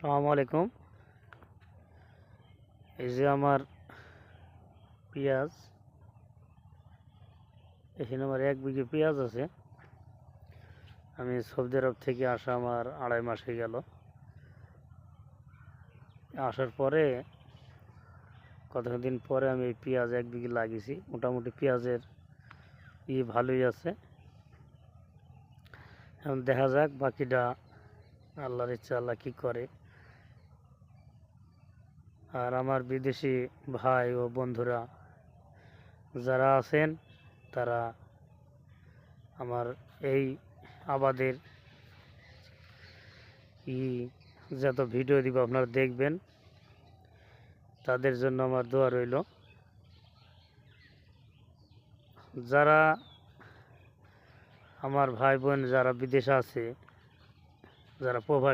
আসসালামু আলাইকুম। এই যে আমার পেঁয়াজ, এখানে আমার 1 বিঘে পেঁয়াজ আছে। আমি সৌদি আরব থেকে আসা আমার 2.5 মাস হয়ে গেল। আসার পরে কতদিন পরে আমি এই পেঁয়াজ 1 বিঘে লাগিয়েছি। মোটামুটি পেঁয়াজের ভালোই আছে। এখন দেখা যাক বাকিটা আল্লাহর ইচ্ছা, আল্লাহ কী করে। আর আমার বিদেশি ভাই ও বন্ধুরা যারা আছেন, তারা আমার এই আবাদের যত ভিডিও দিব আপনারা দেখবেন, তাদের জন্য আমার দোয়া রইল। যারা আমার ভাই বোন যারা বিদেশে আছে, যারা প্রবাসী